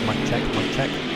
Mic check.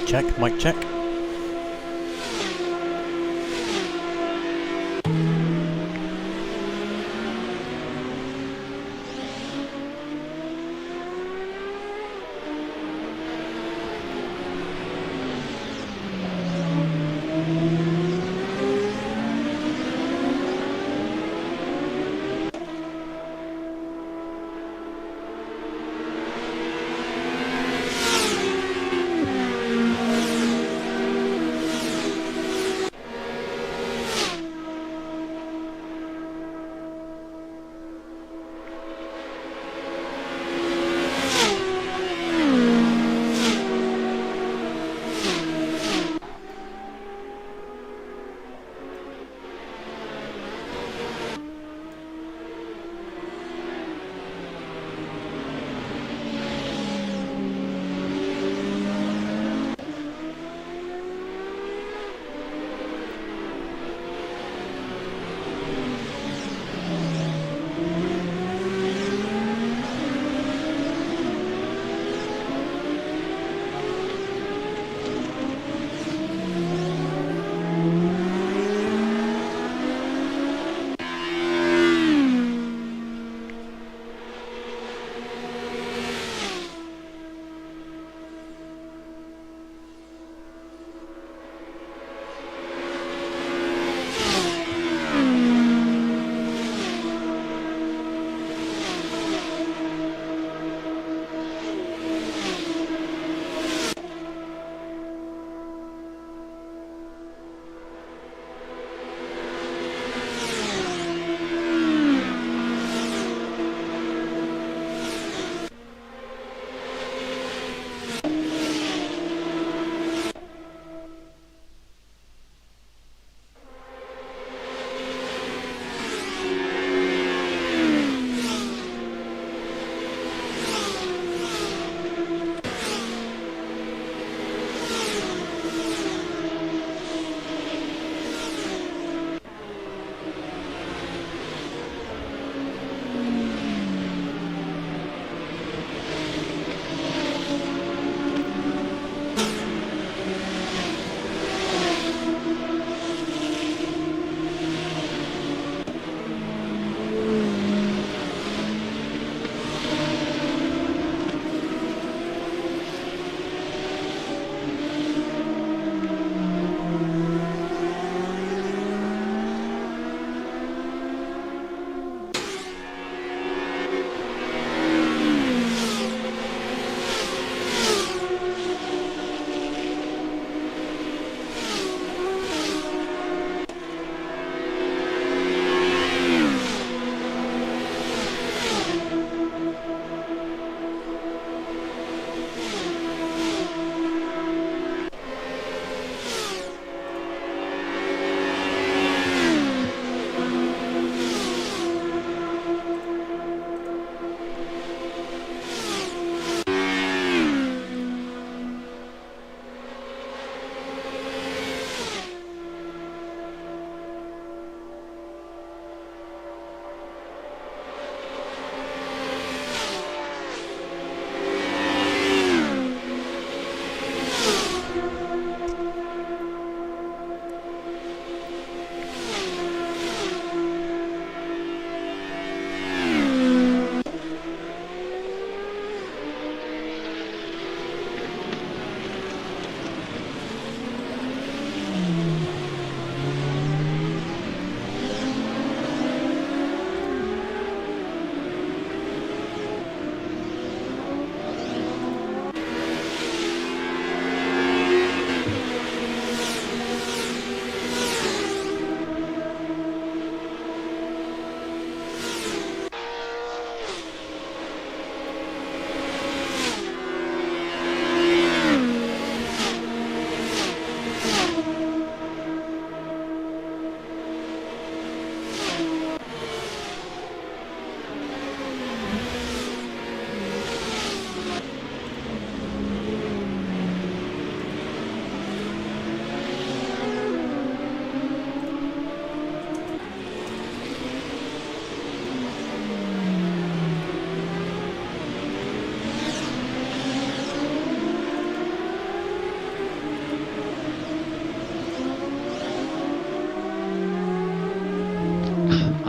Mic check, mic check.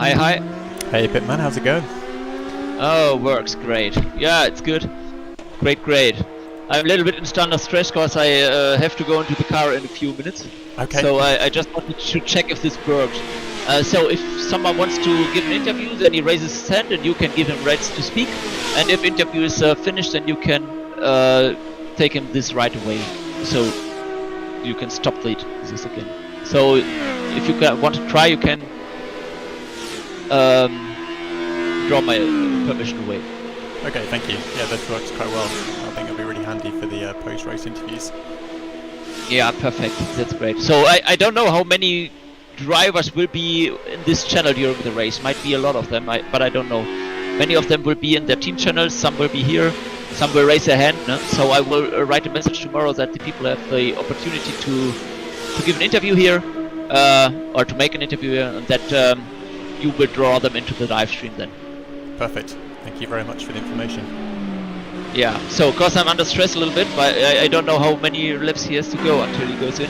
Hi, hi. Hey Pitman, how's it going? Oh, works great. Yeah, it's good. Great. I'm a little bit in standard stress because I have to go into the car in a few minutes. Okay. So I just wanted to check if this works. So if someone wants to give an interview, then he raises his hand and you can give him rights to speak. And if interview is finished, then you can take him this right away. So you can stop this again. So if you want to try, you can draw my permission away. Okay, thank you. Yeah, that works quite well. I think it'll be really handy for the post-race interviews. Yeah, perfect. That's great. So I don't know how many drivers will be in this channel during the race. Might be a lot of them, but I don't know. Many of them will be in their team channels. Some will be here. Some will raise their hand. No? So I will write a message tomorrow that the people have the opportunity to give an interview here, or to make an interview here, and that you will draw them into the live stream then. Perfect. Thank you very much for the information. Yeah, so of course I'm under stress a little bit, but I don't know how many laps he has to go until he goes in.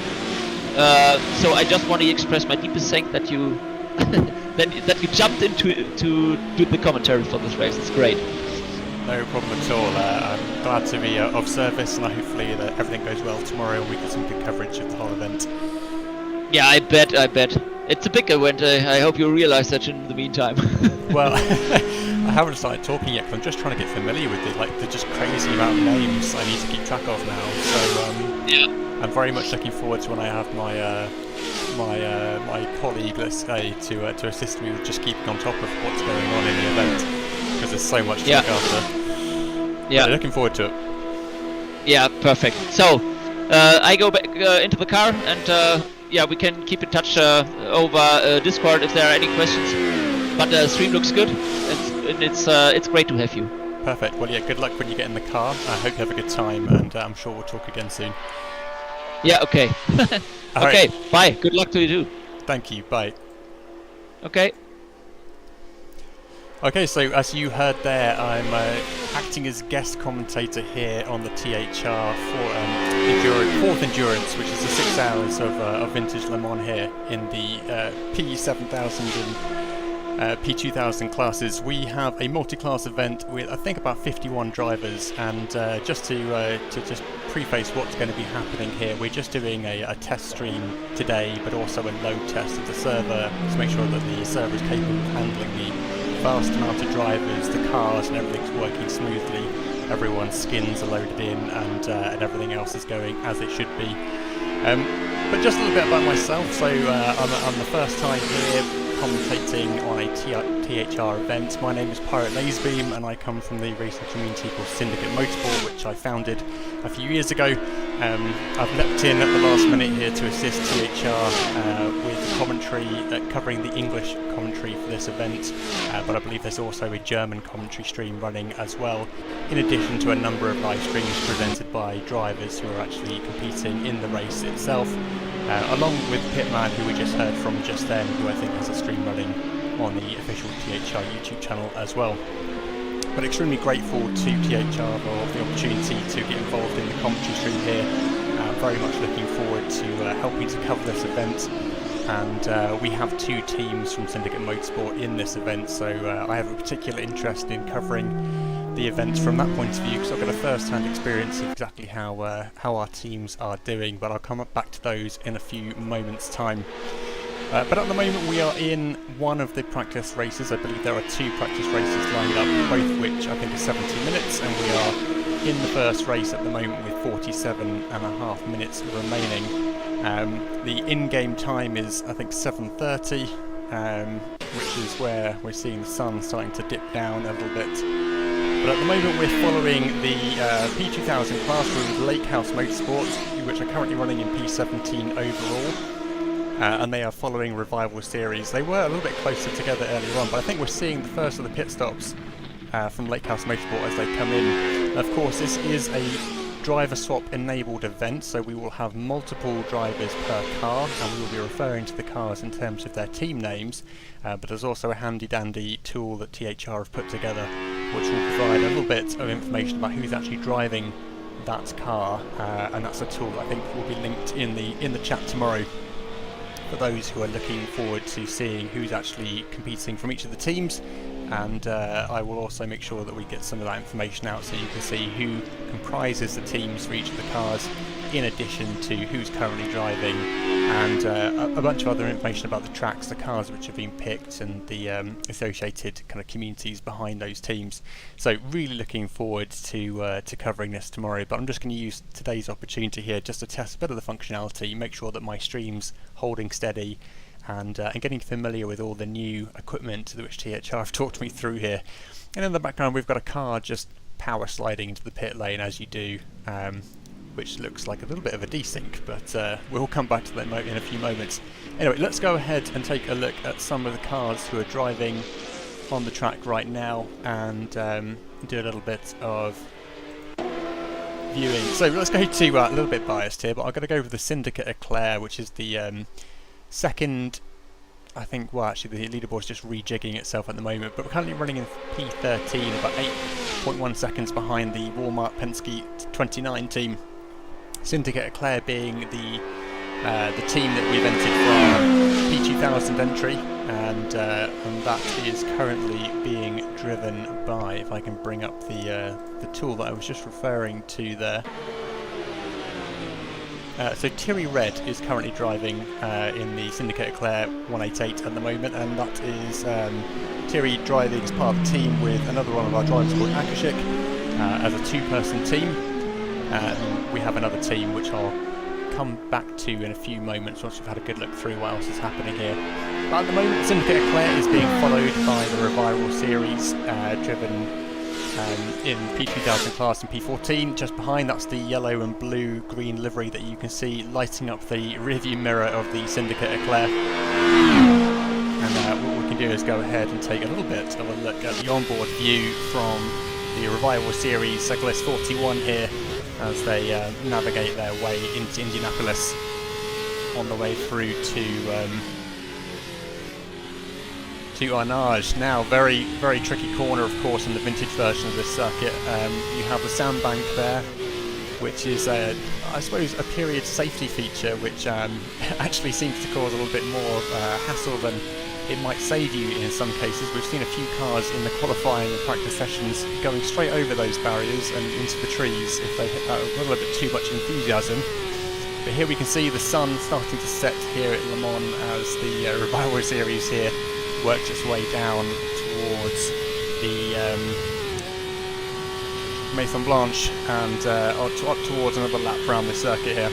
So I just want to express my deepest thanks that you that you jumped into to do the commentary for this race. It's great. No problem at all. I'm glad to be of service, and hopefully that everything goes well tomorrow and we get some good coverage of the whole event. Yeah, I bet. It's a big event. I hope you realize that in the meantime. Well, I haven't started talking yet because I'm just trying to get familiar with it. Like, the just crazy amount of names I need to keep track of now. So yeah. I'm very much looking forward to when I have my my colleague, let's say, to assist me with just keeping on top of what's going on in the event, because there's so much to look after. Yeah. But looking forward to it. Yeah, perfect. So I go back into the car, and yeah, we can keep in touch over Discord if there are any questions. But the stream looks good, and it's great to have you. Perfect. Well, yeah, good luck when you get in the car. I hope you have a good time, and I'm sure we'll talk again soon. Yeah, okay. Okay, right. Bye. Good luck to you too. Thank you. Bye. Okay. Okay, so as you heard there, I'm acting as guest commentator here on the THR for fourth endurance, which is the 6 hours of vintage Le Mans here in the P7000 and P2000 classes. We have a multi-class event with, I think, about 51 drivers, and just to just preface what's going to be happening here, we're just doing a test stream today, but also a load test of the server to make sure that the server is capable of handling the vast amount of drivers, the cars, and everything's working smoothly. Everyone's skins are loaded in, and everything else is going as it should be. But just a little bit about myself. So I'm the first time here commentating on a THR event. My name is PirateLaserBeam, and I come from the racing community called Syndicate Motorsport, which I founded a few years ago. I've leapt in at the last minute here to assist THR with commentary, covering the English commentary for this event, but I believe there's also a German commentary stream running as well, in addition to a number of live streams presented by drivers who are actually competing in the race itself, along with Pitman, who we just heard from just then, who I think has a stream running on the official THR YouTube channel as well. But extremely grateful to THR for the opportunity to get involved in the commentary stream here. Very much looking forward to helping to cover this event. And we have 2 teams from Syndicate Motorsport in this event, so I have a particular interest in covering the events from that point of view, because I've got a first-hand experience of exactly how our teams are doing, but I'll come back to those in a few moments' time. But at the moment we are in one of the practice races. I believe there are 2 practice races lined up, both of which I think are 70 minutes, and we are in the first race at the moment with 47.5 minutes remaining. The in-game time is, I think, 7:30, which is where we're seeing the sun starting to dip down a little bit. But at the moment we're following the P2000 class with Lakehouse Motorsports, which are currently running in P17 overall. And they are following Revival Series. They were a little bit closer together earlier on, but I think we're seeing the first of the pit stops from Lakehouse Motorsport as they come in. And of course, this is a driver swap enabled event, so we will have multiple drivers per car, and we will be referring to the cars in terms of their team names, but there's also a handy dandy tool that THR have put together, which will provide a little bit of information about who's actually driving that car, and that's a tool that I think will be linked in the chat tomorrow. for those who are looking forward to seeing who's actually competing from each of the teams, and I will also make sure that we get some of that information out so you can see who comprises the teams for each of the cars, in addition to who's currently driving, and a bunch of other information about the tracks, the cars which have been picked, and the associated kind of communities behind those teams. So really looking forward to covering this tomorrow, but I'm just going to use today's opportunity here just to test a bit of the functionality, make sure that my stream's holding steady, and getting familiar with all the new equipment which THR have talked me through here. And in the background we've got a car just power sliding into the pit lane, as you do, which looks like a little bit of a desync, but we'll come back to that in a few moments. Anyway, let's go ahead and take a look at some of the cars who are driving on the track right now, and do a little bit of viewing. So let's go to a little bit biased here, but I'm going to go with the Syndicate Eclair, which is the second, I think, well actually the leaderboard's just rejigging itself at the moment, but we're currently running in P13, about 8.1 seconds behind the Walmart Penske 29 team. Syndicate Eclair being the team that we've entered for our P2000 entry, and that is currently being driven by, if I can bring up the tool that I was just referring to there. So Thierry Red is currently driving in the Syndicate Eclair 188 at the moment, and that is Thierry driving as part of the team with another one of our drivers called Akashik as a two-person team. We have another team which I'll come back to in a few moments once we've had a good look through what else is happening here. But at the moment, Syndicate Eclair is being followed by the Revival Series, driven in P2000 class and P14. Just behind, that's the yellow and blue-green livery that you can see lighting up the rearview mirror of the Syndicate Eclair. And what we can do is go ahead and take a little bit of a look at the onboard view from the Revival Series Cyclist 41 here, as they navigate their way into Indianapolis on the way through to Arnage. Now, very, very tricky corner, of course, in the vintage version of this circuit. You have the sandbank there, which is, I suppose, a period safety feature, which actually seems to cause a little bit more hassle than it might save you in some cases. We've seen a few cars in the qualifying and practice sessions going straight over those barriers and into the trees if they hit that with a little bit too much enthusiasm. But here we can see the sun starting to set here at Le Mans as the Revival Series here works its way down towards the Maison Blanche and up towards another lap around the circuit here.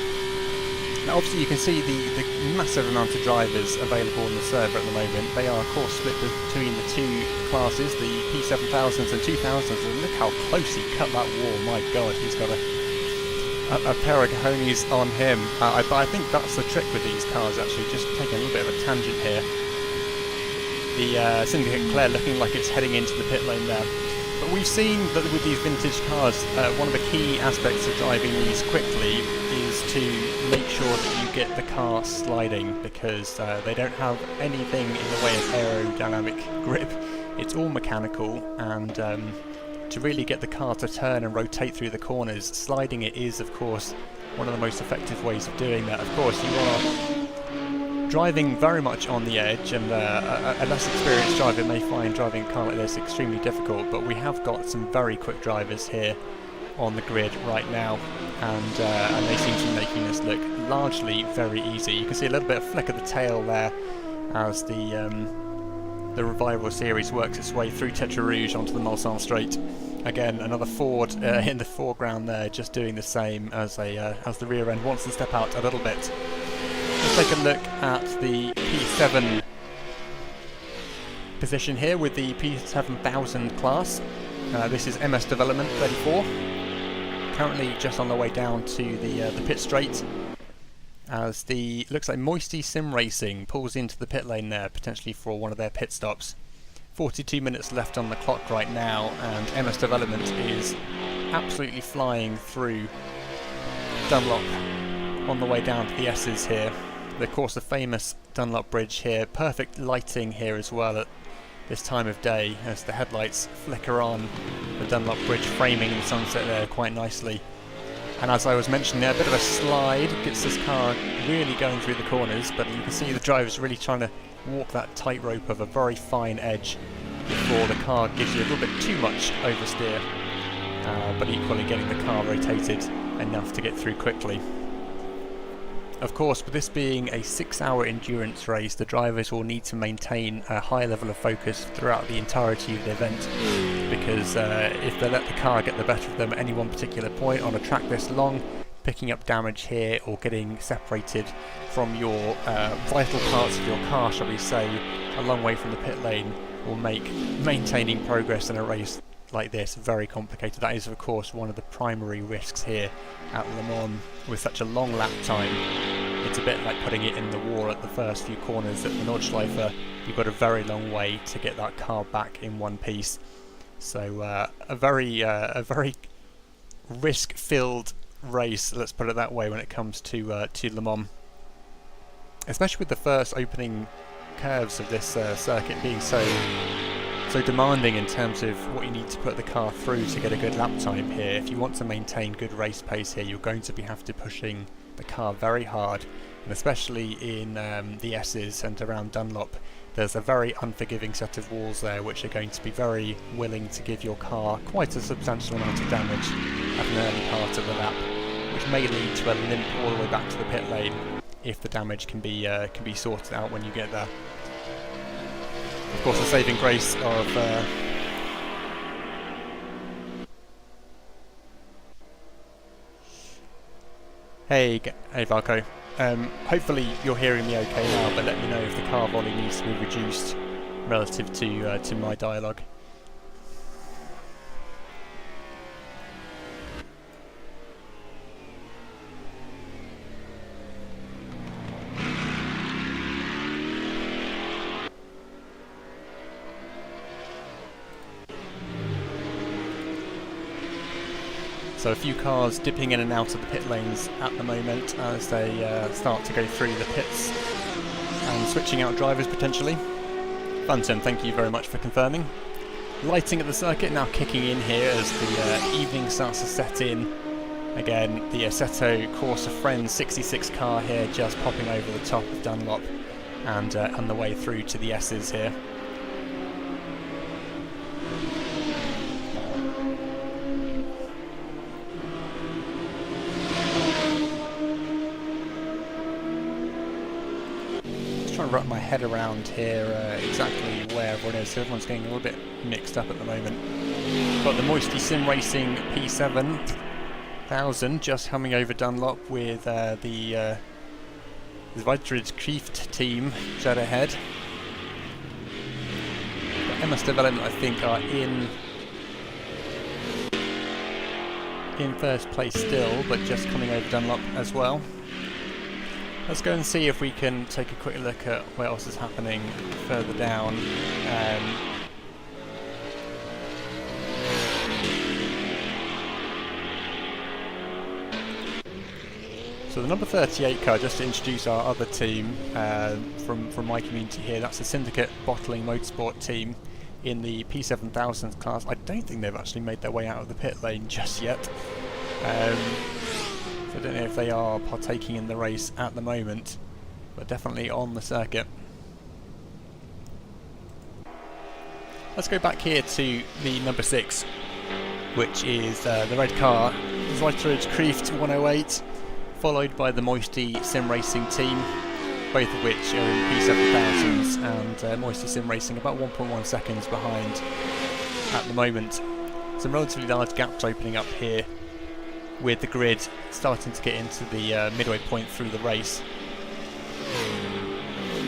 Now obviously you can see the massive amount of drivers available on the server at the moment. They are of course split between the two classes, the P7000s and 2000s, and look how close he cut that wall. My god, he's got a pair of cojones on him. But I think that's the trick with these cars, actually, just taking a little bit of a tangent here. The Syndicate Eclair looking like it's heading into the pit lane there. But we've seen that with these vintage cars, one of the key aspects of driving these quickly is to make sure that you get the car sliding, because they don't have anything in the way of aerodynamic grip. It's all mechanical, and to really get the car to turn and rotate through the corners, sliding it is, of course, one of the most effective ways of doing that. Of course, you are driving very much on the edge, and a less experienced driver may find driving a car like this extremely difficult, but we have got some very quick drivers here on the grid right now, and they seem to be making this look largely very easy. You can see a little bit of flick of the tail there as the Revival Series works its way through Tetra Rouge onto the Mulsanne Straight. Again, another Ford in the foreground there, just doing the same as the rear end wants to step out a little bit. Let's take a look at the P7 position here with the P7000 class. This is MS Development 34, currently just on the way down to the pit straight, as the looks like Moisty SimRacing pulls into the pit lane there, potentially for one of their pit stops. 42 minutes left on the clock right now, and MS Development is absolutely flying through Dunlop on the way down to the S's here. Of course, the famous Dunlop Bridge here. Perfect lighting here as well at this time of day as the headlights flicker on the Dunlop Bridge, framing the sunset there quite nicely. And as I was mentioning there, a bit of a slide gets this car really going through the corners, but you can see the driver's really trying to walk that tightrope of a very fine edge before the car gives you a little bit too much oversteer, but equally getting the car rotated enough to get through quickly. Of course, with this being a 6-hour endurance race, the drivers will need to maintain a high level of focus throughout the entirety of the event, because if they let the car get the better of them at any one particular point on a track this long, picking up damage here or getting separated from your vital parts of your car, shall we say, a long way from the pit lane, will make maintaining progress in a race like this very complicated. That is, of course, one of the primary risks here at Le Mans with such a long lap time. It's a bit like putting it in the wall at the first few corners at the Nordschleife. You've got a very long way to get that car back in one piece. So a very risk-filled race, let's put it that way, when it comes to Le Mans. Especially with the first opening curves of this circuit being so demanding in terms of what you need to put the car through to get a good lap time here. If you want to maintain good race pace here, you're going to have to pushing the car very hard, and especially in the S's and around Dunlop, there's a very unforgiving set of walls there which are going to be very willing to give your car quite a substantial amount of damage at an early part of the lap, which may lead to a limp all the way back to the pit lane if the damage can be sorted out when you get there. Of course, the saving grace of Hey Valko. Hopefully you're hearing me okay now, but let me know if the car volume needs to be reduced relative to my dialogue. So a few cars dipping in and out of the pit lanes at the moment as they start to go through the pits and switching out drivers potentially. Funton, thank you very much for confirming. Lighting at the circuit now kicking in here as the evening starts to set in. Again, the Assetto Corsa Friends 66 car here just popping over the top of Dunlop and on the way through to the S's here. Wrap my head around here exactly where everyone is, so everyone's getting a little bit mixed up at the moment. Got the Moisty SimRacing P7000 just coming over Dunlop with the THRacing team jet ahead. Got MS Development, I think, are in first place still, but just coming over Dunlop as well. Let's go and see if we can take a quick look at what else is happening further down. So the number 38 car, just to introduce our other team from my community here, that's the Syndicate Bottling Motorsport team in the P7000 class. I don't think they've actually made their way out of the pit lane just yet. So I don't know if they are partaking in the race at the moment, but definitely on the circuit. Let's go back here to the number 6, which is the red car, THRacing 108, followed by the Moisty SimRacing team, both of which are in P7000s, and Moisty SimRacing about 1.1 seconds behind at the moment. Some relatively large gaps opening up here, with the grid starting to get into the midway point through the race.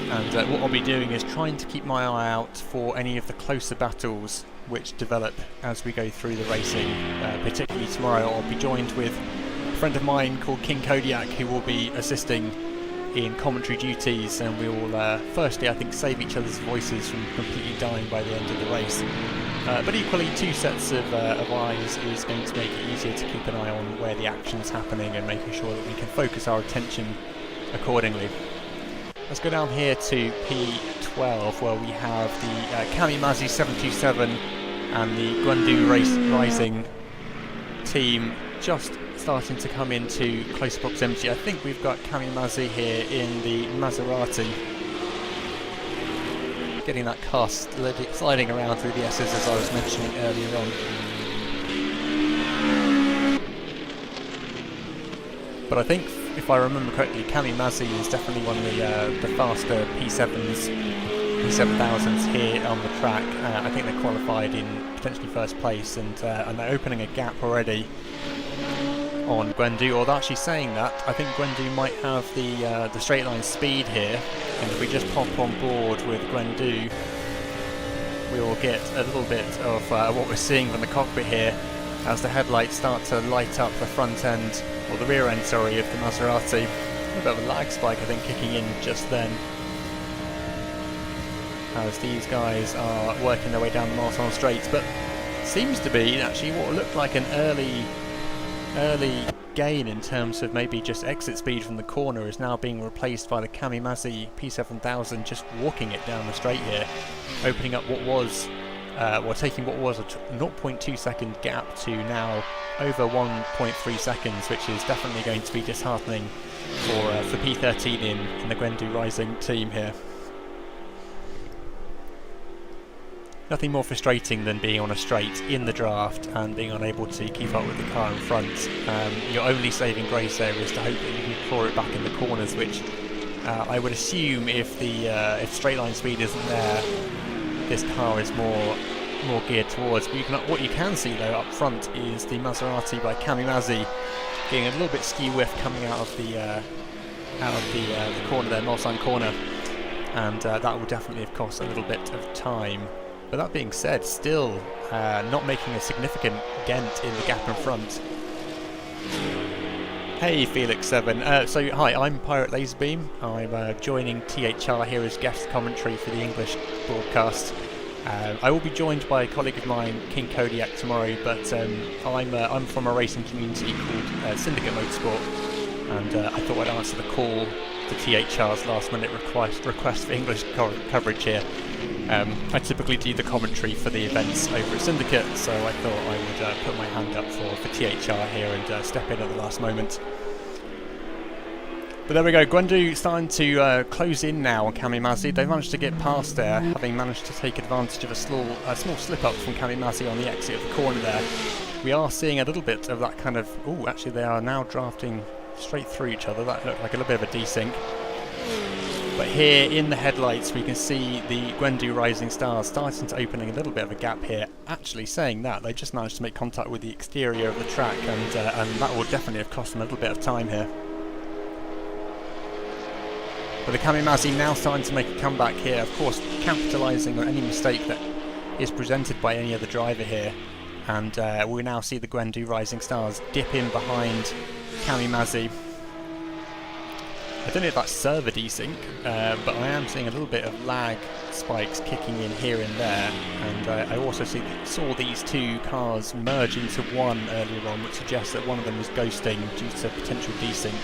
And what I'll be doing is trying to keep my eye out for any of the closer battles which develop as we go through the racing. Particularly tomorrow I'll be joined with a friend of mine called King-Kodiak, who will be assisting in commentary duties, and we will firstly, I think, save each other's voices from completely dying by the end of the race. But equally, two sets of eyes is going to make it easier to keep an eye on where the action is happening and making sure that we can focus our attention accordingly. Let's go down here to P12, where we have the Kamimazi 727 and the Guangdu Rising team just starting to come into close proximity. I think we've got Cami Mazzi here in the Maserati, getting that car sliding around through the S's as I was mentioning earlier on. But I think, if I remember correctly, Cami Mazzi is definitely one of the faster P7s, P7000s here on the track. I think they qualified in potentially first place, and they're opening a gap already on Guendu. Although actually saying that, I think Guendu might have the straight line speed here, and if we just pop on board with Guendu, we will get a little bit of what we're seeing from the cockpit here as the headlights start to light up the front end, or the rear end, sorry, of the Maserati. A bit of a lag spike, I think, kicking in just then, as these guys are working their way down the Marsan straights. But seems to be actually what looked like an early gain in terms of maybe just exit speed from the corner is now being replaced by the Cami Mazzi P7000 just walking it down the straight here, opening up what was taking what was a 0.2 second gap to now over 1.3 seconds, which is definitely going to be disheartening for P13 in the THRacing team here. Nothing more frustrating than being on a straight in the draft and being unable to keep up with the car in front. Your only saving grace there is to hope that you can claw it back in the corners, which I would assume if straight line speed isn't there, this car is more geared towards. But what you can see though up front is the Maserati by Cami Mazzi getting a little bit skew whiff coming out of the corner there, Marsan corner, and that will definitely have cost a little bit of time. But that being said, still not making a significant dent in the gap in front. Hey Felix7, so hi, I'm PirateLaserBeam. I'm joining THR here as guest commentary for the English broadcast. I will be joined by a colleague of mine, King-Kodiak, tomorrow, but I'm from a racing community called Syndicate Motorsport, and I thought I'd answer the call to THR's last minute request for English coverage here. I typically do the commentary for the events over at Syndicate, so I thought I would put my hand up for THR here and step in at the last moment. But there we go, Guendu starting to close in now on Cami Mazzi. They've managed to get past there, having managed to take advantage of a small slip up from Cami Mazzi on the exit of the corner there. We are seeing a little bit of that kind of, ooh, actually they are now drafting straight through each other. That looked like a little bit of a desync. But here in the headlights we can see the Guendu Rising Stars starting to opening a little bit of a gap here. Actually saying that, they just managed to make contact with the exterior of the track, and that will definitely have cost them a little bit of time here. But the Cami Mazzi now starting to make a comeback here, of course capitalising on any mistake that is presented by any other driver here. And we now see the Guendu Rising Stars dip in behind Cami Mazzi. I don't know if that's server desync, but I am seeing a little bit of lag spikes kicking in here and there, and I also saw these two cars merge into one earlier on, which suggests that one of them is ghosting due to potential desync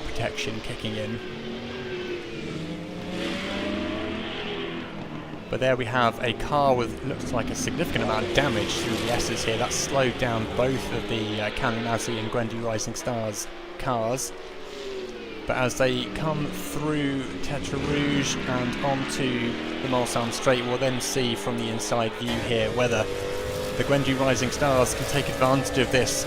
protection kicking in. But there we have a car with looks like a significant amount of damage through the S's here. That's slowed down both of the Cami Mazzi and Guendu Rising Stars cars. But as they come through Tetra Rouge and onto the Marsan Straight, we'll then see from the inside view here whether the Guendu Rising Stars can take advantage of this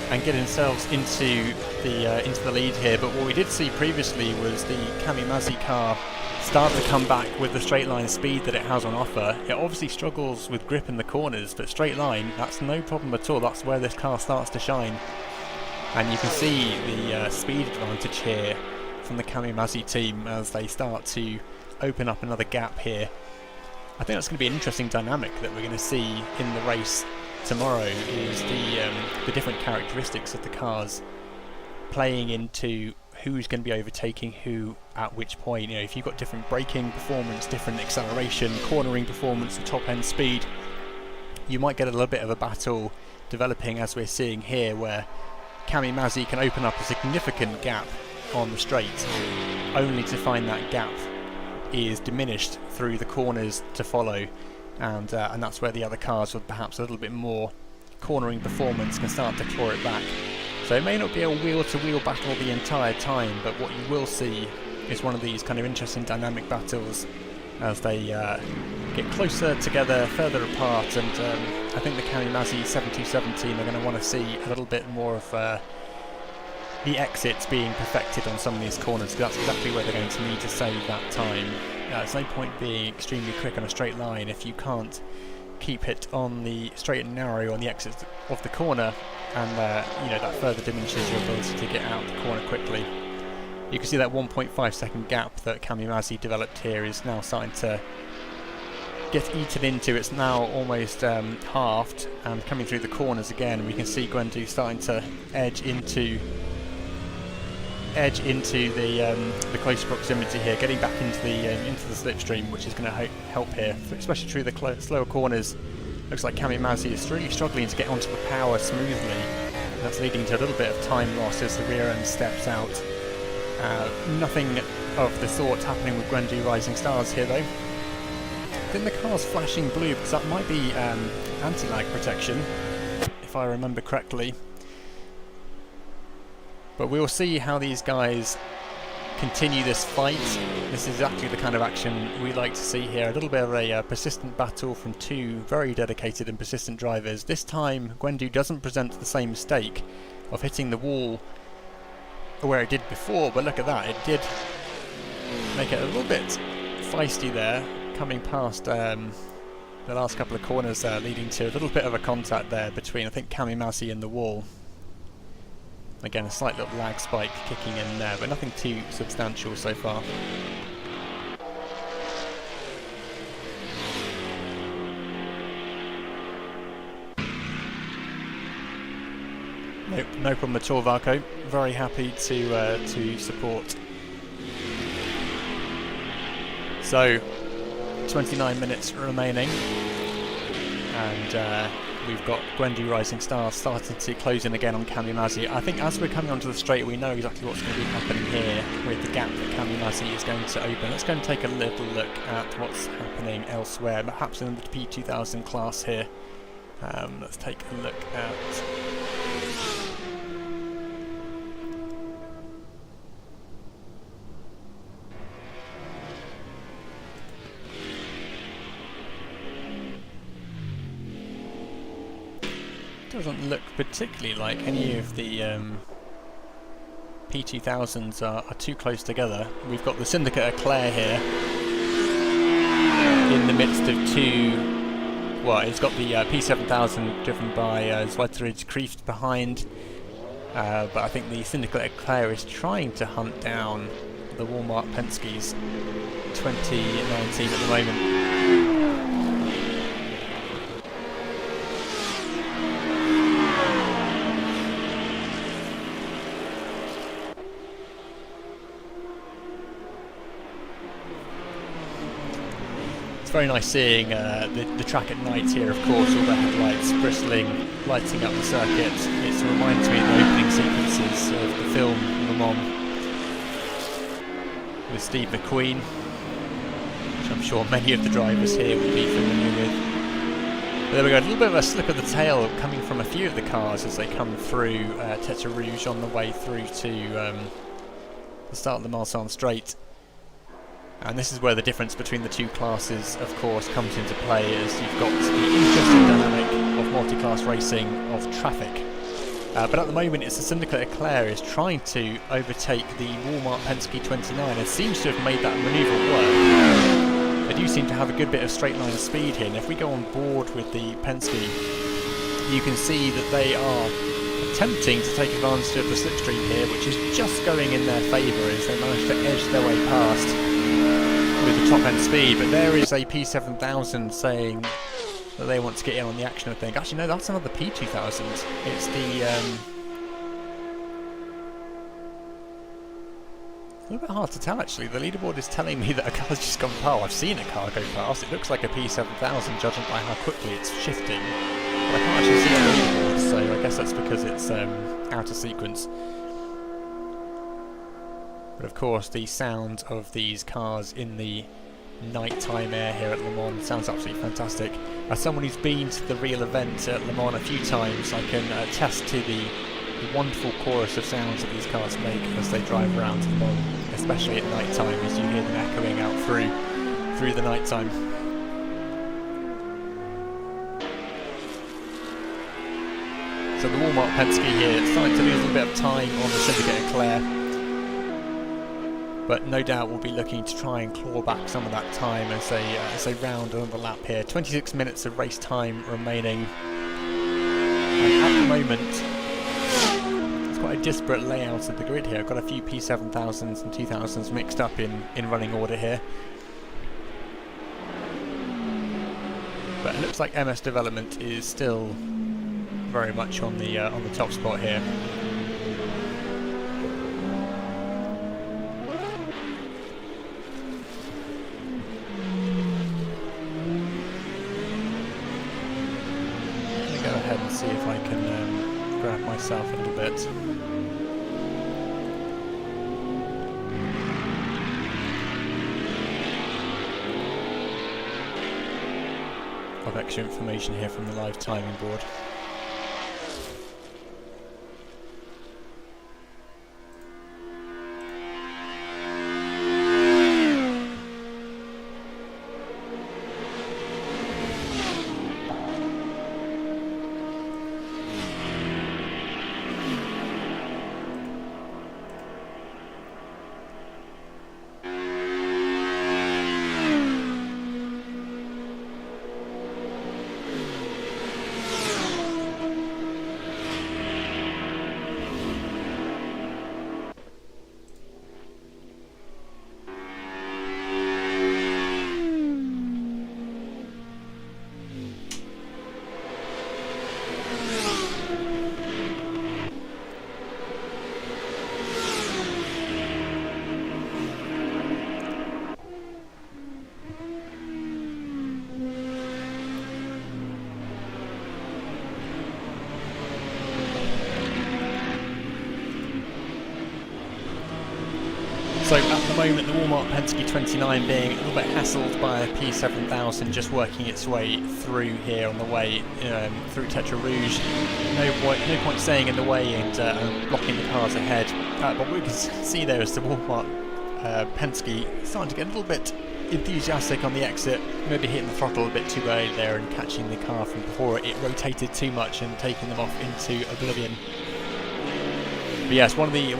and get themselves into the lead here. But what we did see previously was the Cami Mazzi car start to come back with the straight line speed that it has on offer. It obviously struggles with grip in the corners, but straight line, that's no problem at all. That's where this car starts to shine. And you can see the speed advantage here from the Cami Mazzi team as they start to open up another gap here. I think that's going to be an interesting dynamic that we're going to see in the race tomorrow, is the different characteristics of the cars playing into who's going to be overtaking who at which point. You know, if you've got different braking performance, different acceleration, cornering performance, and top end speed, you might get a little bit of a battle developing as we're seeing here, where Cami Mazzi can open up a significant gap on the straight, only to find that gap is diminished through the corners to follow, and that's where the other cars with perhaps a little bit more cornering performance can start to claw it back. So So it may not be a wheel-to-wheel battle the entire time, but what you will see is one of these kind of interesting dynamic battles as they get closer together, further apart, and I think the Kamimazzi 727 team are going to want to see a little bit more of the exits being perfected on some of these corners, because that's exactly where they're going to need to save that time. There's no point being extremely quick on a straight line if you can't keep it on the straight and narrow on the exits of the corner, and you know, that further diminishes your ability to get out the corner quickly. You can see that 1.5 second gap that Kamimazzi developed here is now starting to get eaten into. It's now almost halved, and coming through the corners again, we can see Gwendu starting to edge into the close proximity here, getting back into the slipstream, which is going to help here, especially through the slower corners. Looks like Kamimazzi is really struggling to get onto the power smoothly. That's leading to a little bit of time loss as the rear end steps out. Nothing of the sort happening with Gwendu Rising Stars here though. I think the car's flashing blue because that might be anti-lag protection, if I remember correctly. But we'll see how these guys continue this fight. This is exactly the kind of action we like to see here. A little bit of a persistent battle from two very dedicated and persistent drivers. This time Gwendu doesn't present the same mistake of hitting the wall where it did before, but look at that, it did make it a little bit feisty there, coming past the last couple of corners there, leading to a little bit of a contact there between, I think, Kamimazzi and the wall. Again, a slight little lag spike kicking in there, but nothing too substantial so far. Nope, no problem at all, Varco. Very happy to support. So, 29 minutes remaining, and we've got Gwendu Rising Stars starting to close in again on Kamimazzi. I think as we're coming onto the straight, we know exactly what's going to be happening here with the gap that Kamimazzi is going to open. Let's go and take a little look at what's happening elsewhere, perhaps in the P2000 class here. Let's take a look at... Doesn't look particularly like any of the P2000s are too close together. We've got the Syndicate Eclair here in the midst of two. Well, it's got the P7000 driven by Zweiteridge Kreeft behind, but I think the Syndicate Eclair is trying to hunt down the Walmart Penske's 2019 at the moment. Very nice seeing the track at night here, of course, all the headlights bristling, lighting up the circuit. It reminds me of the opening sequences of the film Le Mans with Steve McQueen, which I'm sure many of the drivers here will be familiar with. But there we go, a little bit of a slip of the tail coming from a few of the cars as they come through Tete Rouge on the way through to the start of the Marsan Straight. And this is where the difference between the two classes, of course, comes into play, as you've got the interesting dynamic of multi-class racing of traffic. But at the moment, it's the Syndicate Eclair is trying to overtake the Walmart Penske 29 and seems to have made that manoeuvre work. They do seem to have a good bit of straight line speed here, and if we go on board with the Penske, you can see that they are attempting to take advantage of the slipstream here, which is just going in their favour as they manage to edge their way past with the top end speed. But there is a P7000 saying that they want to get in on the action, I think. Actually no, that's another P2000. It's the a little bit hard to tell actually. The leaderboard is telling me that a car's just gone past. I've seen a car go past. It looks like a P7000 judging by how quickly it's shifting, but I can't actually see it on the leaderboard, so I guess that's because it's out of sequence. But of course the sound of these cars in the nighttime air here at Le Mans sounds absolutely fantastic. As someone who's been to the real event at Le Mans a few times, I can attest to the the wonderful chorus of sounds that these cars make as they drive around Le Mans, especially at night time, as you hear them echoing out through the night time. So the Walmart Penske here starting to lose a little bit of time on the Syndicate Eclair, but no doubt we'll be looking to try and claw back some of that time as they round another lap here. 26 minutes of race time remaining, and at the moment it's quite a disparate layout of the grid here. I've got a few P7000s and 2000s mixed up in running order here, but it looks like MS Development is still very much on the top spot here. And see if I can grab myself a little bit. Of extra information here from the live timing board. So at the moment the Walmart Penske 29 being a little bit hassled by a P7000 just working its way through here on the way through Tetra Rouge. No point staying in the way and blocking the cars ahead. But what we can see there is the Walmart Penske starting to get a little bit enthusiastic on the exit, maybe hitting the throttle a bit too early there and catching the car from before it rotated too much and taking them off into oblivion. But yes, one of the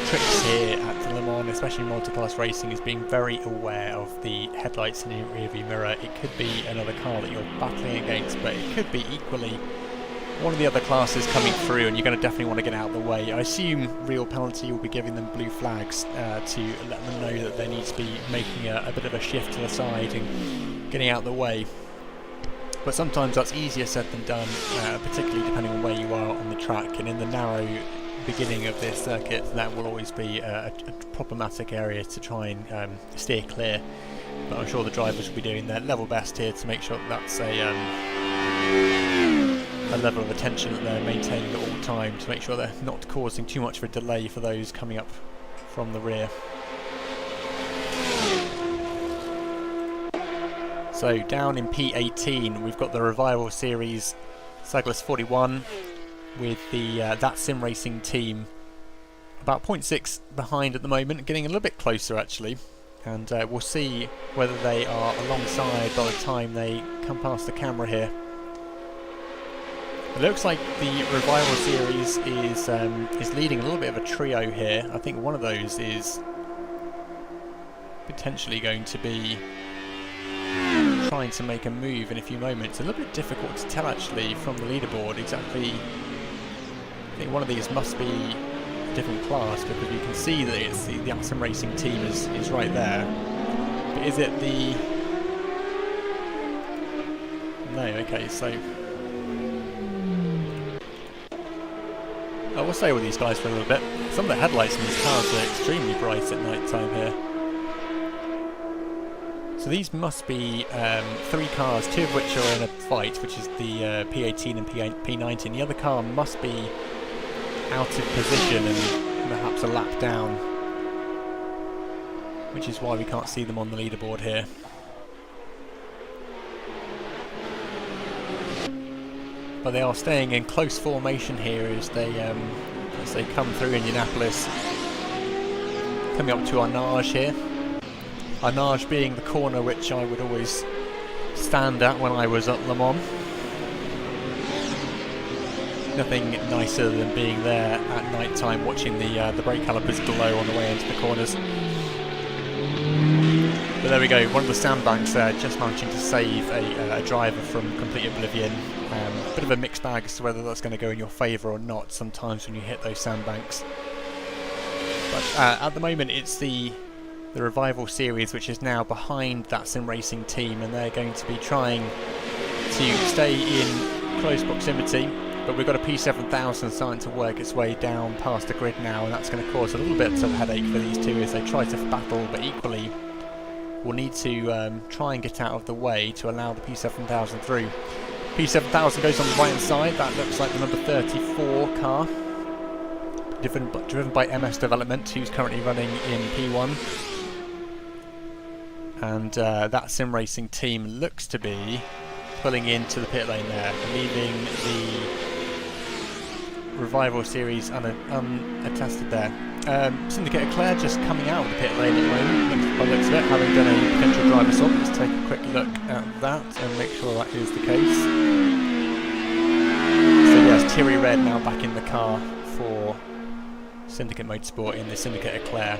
tricks here at Le Mans, especially multi-class racing, is being very aware of the headlights in your rearview mirror. It could be another car that you're battling against, but it could be equally one of the other classes coming through, and you're going to definitely want to get out of the way. I assume Real Penalty will be giving them blue flags to let them know that they need to be making a bit of a shift to the side and getting out of the way. But sometimes that's easier said than done, particularly depending on where you are on the track, and in the narrow beginning of this circuit that will always be a problematic area to try and steer clear, but I'm sure the drivers will be doing their level best here to make sure that that's a level of attention that they're maintaining at all time, to make sure they're not causing too much of a delay for those coming up from the rear. So down in P18 we've got the Revival Series Cyclist 41 with the that SimRacing team about 0.6 behind at the moment, getting a little bit closer actually, and we'll see whether they are alongside by the time they come past the camera here. It looks like the Revival Series is leading a little bit of a trio here. I think one of those is potentially going to be trying to make a move in a few moments. A little bit difficult to tell actually from the leaderboard exactly. I think one of these must be a different class because you can see that it's the SimRacing team is right there. But is it the... No, okay, so... We'll stay with these guys for a little bit. Some of the headlights in these cars are extremely bright at night time here. So these must be 3 cars, 2 of which are in a fight, which is the P18 and P19. The other car must be out of position and perhaps a lap down, which is why we can't see them on the leaderboard here. But they are staying in close formation here as they as they come through Indianapolis. Coming up to Arnage here. Arnage being the corner which I would always stand at when I was at Le Mans. Nothing nicer than being there at night time watching the brake calipers glow on the way into the corners. But there we go, one of the sandbanks there just managing to save a driver from complete oblivion. Bit of a mixed bag as to whether that's going to go in your favour or not sometimes when you hit those sandbanks. But at the moment it's the Revival series which is now behind that SimRacing team, and they're going to be trying to stay in close proximity. But we've got a P7000 starting to work its way down past the grid now, and that's going to cause a little bit of headache for these two as they try to battle, but equally we'll need to try and get out of the way to allow the P7000 through. P7000 goes on the right hand side. That looks like the number 34 car, driven by MS Development, who's currently running in P1. And that SimRacing team looks to be pulling into the pit lane there, leaving the Revival series unattested there. Syndicate Eclair just coming out of the pit lane at the moment, by the looks of it, having done a potential driver swap. Let's take a quick look at that and make sure that is the case. So yes, Thierry Red now back in the car for Syndicate Motorsport in the Syndicate Eclair.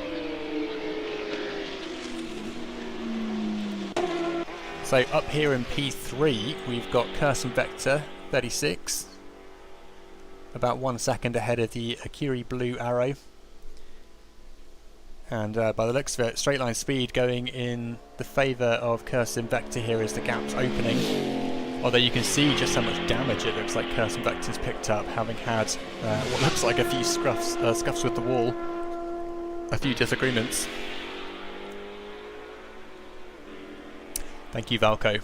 So up here in P3 we've got Curse and Vector 36, about 1 second ahead of the Akiri Blue Arrow, and by the looks of it, straight line speed going in the favour of Curse and Vector here as the gap's opening. Although you can see just how much damage it looks like Curse and Vector's picked up, having had what looks like a few scuffs with the wall, a few disagreements. Thank you, Valco.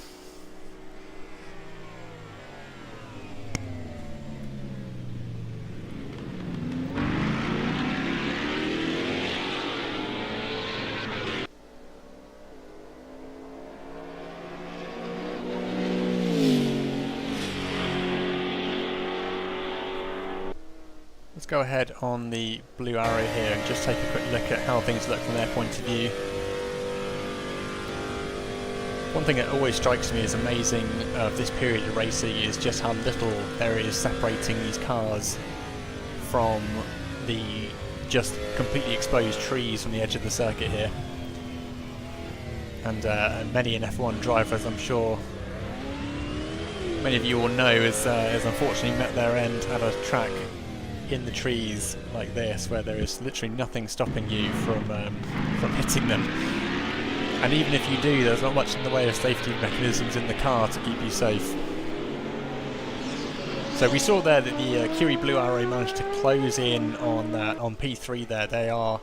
Let's go ahead on the Blue Arrow here and just take a quick look at how things look from their point of view. One thing that always strikes me as amazing of this period of racing is just how little there is separating these cars from the just completely exposed trees on the edge of the circuit here. And many an F1 driver, as I'm sure many of you all know, has unfortunately met their end at a track in the trees like this, where there is literally nothing stopping you from hitting them. And even if you do, there's not much in the way of safety mechanisms in the car to keep you safe. So we saw there that the Curie Blue Arrow managed to close in on P3 there. They are,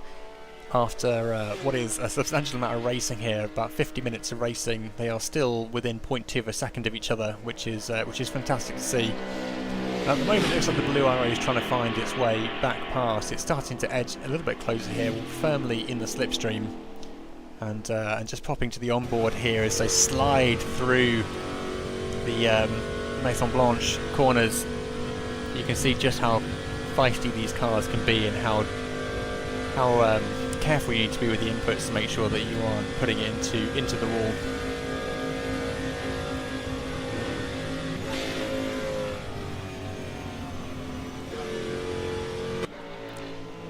after what is a substantial amount of racing here, about 50 minutes of racing, they are still within 0.2 of a second of each other, which is fantastic to see. At the moment it looks like the Blue Arrow is trying to find its way back past. It's starting to edge a little bit closer here, firmly in the slipstream. And just popping to the onboard here as they slide through the Maison Blanche corners. You can see just how feisty these cars can be and how careful you need to be with the inputs to make sure that you aren't putting it into the wall.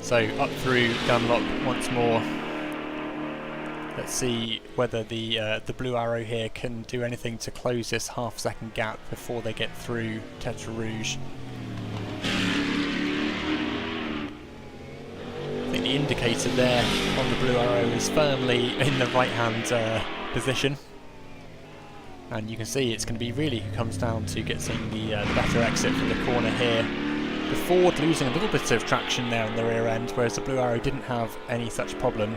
So up through Dunlop once more. Let's see whether the Blue Arrow here can do anything to close this half-second gap before they get through Tetra Rouge. I think the indicator there on the Blue Arrow is firmly in the right-hand position, and you can see it's going to be really who comes down to getting the better exit from the corner here. The Ford losing a little bit of traction there on the rear end, whereas the Blue Arrow didn't have any such problem.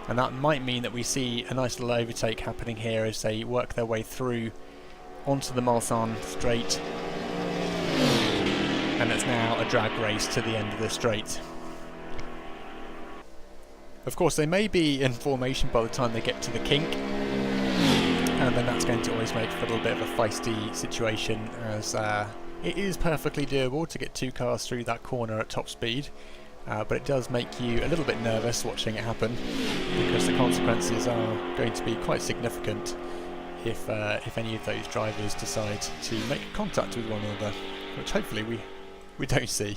And that might mean that we see a nice little overtake happening here as they work their way through onto the Mulsanne straight. And it's now a drag race to the end of the straight. Of course, they may be in formation by the time they get to the kink, and then that's going to always make for a little bit of a feisty situation as It is perfectly doable to get 2 cars through that corner at top speed, but it does make you a little bit nervous watching it happen, because the consequences are going to be quite significant if any of those drivers decide to make contact with one another, which hopefully we don't see.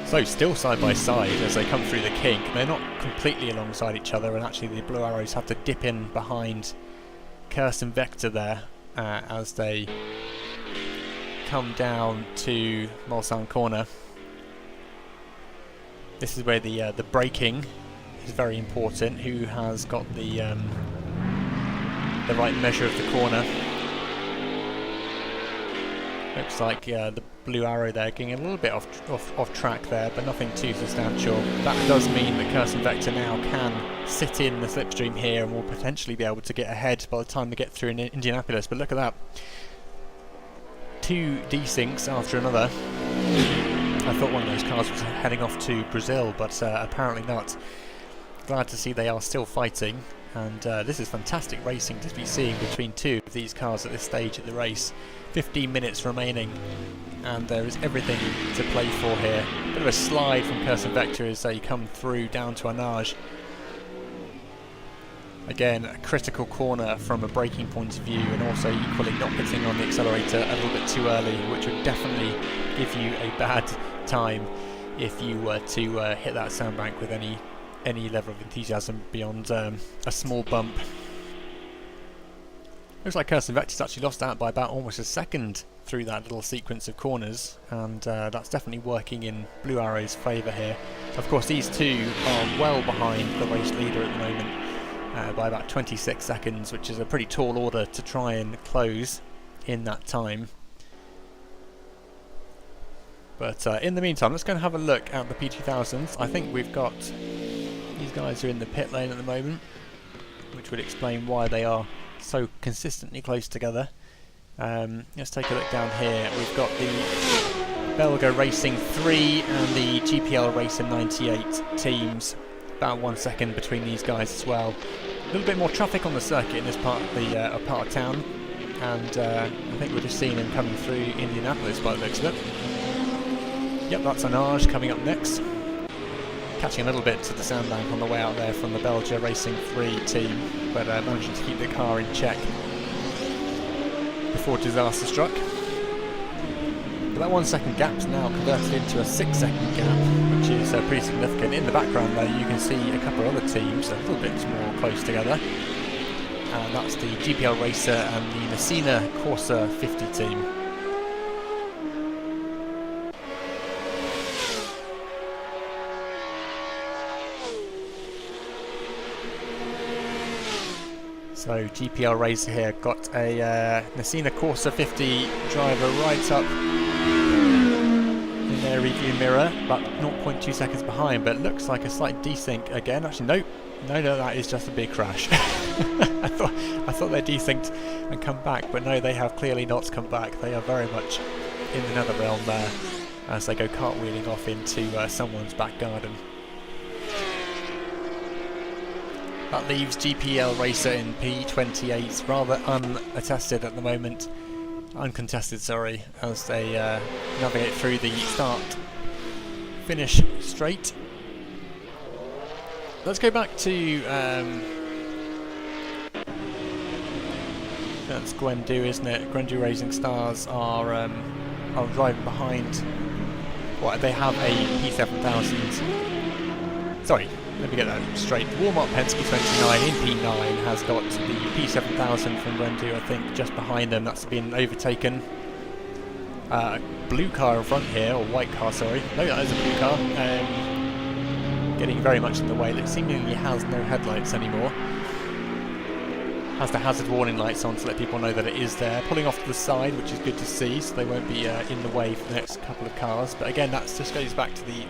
So still side by side as they come through the kink. They're not completely alongside each other, and actually the Blue Arrows have to dip in behind Curse and Vector there as they come down to Mulsanne Corner. This is where the braking is very important. Who has got the right measure of the corner? Looks like the Blue Arrow there getting a little bit off track there, but nothing too substantial. That does mean that Curse and Vector now can sit in the slipstream here and will potentially be able to get ahead by the time they get through in Indianapolis. But look at that. 2 desyncs after another. I thought one of those cars was heading off to Brazil, but apparently not. Glad to see they are still fighting, and this is fantastic racing to be seeing between 2 of these cars at this stage of the race. 15 minutes remaining, and there is everything to play for here. Bit of a slide from Curse and Vector as they come through down to Arnage. Again, a critical corner from a braking point of view, and also equally not hitting on the accelerator a little bit too early, which would definitely give you a bad time if you were to hit that sandbank with any level of enthusiasm beyond a small bump. Looks like Curse and Vector's actually lost out by about almost a second through that little sequence of corners, and that's definitely working in Blue Arrow's favour here. Of course, these 2 are well behind the race leader at the moment by about 26 seconds, which is a pretty tall order to try and close in that time. But in the meantime, let's go and have a look at the P2000s. I think we've got these guys are in the pit lane at the moment, which would explain why they are so consistently close together. Let's take a look down here. We've got the Belga Racing 3 and the GPL Racer 98 teams. About 1 second between these guys as well. A little bit more traffic on the circuit in this part of the part of town, and I think we're just seeing them coming through Indianapolis by the looks of it. Yep, that's Arnage coming up next. Catching a little bit to the sandbank on the way out there from the Belga Racing 3 team, but managing to keep the car in check before disaster struck. But that 1 second gap is now converted into a 6 second gap, which is pretty significant. In the background there you can see a couple of other teams a little bit more close together, and that's the GPL Racer and the Assetto Corsa 50 team. So GPL Racer here got a Assetto Corsa 50 driver right up in their review mirror, about 0.2 seconds behind, but it looks like a slight desync again. Actually, no, that is just a big crash. I thought they desynced and come back, but no, they have clearly not come back. They are very much in another realm there as they go cartwheeling off into someone's back garden. That leaves GPL Racer in P28 rather uncontested at the moment, as they navigate through the start-finish straight. Let's go back to that's Gwendu, isn't it? Gwendu Racing Stars are driving behind. What, they have a P7000. Sorry. Let me get that straight. Walmart Penske 29 in P9 has got the P7000 from Gwendu, I think, just behind them. That's been overtaken. Blue car in front here, or white car, sorry. No, that is a blue car. Getting very much in the way. It seemingly has no headlights anymore. Has the hazard warning lights on to let people know that it is there. Pulling off to the side, which is good to see, so they won't be in the way for the next couple of cars. But again, that just goes back to the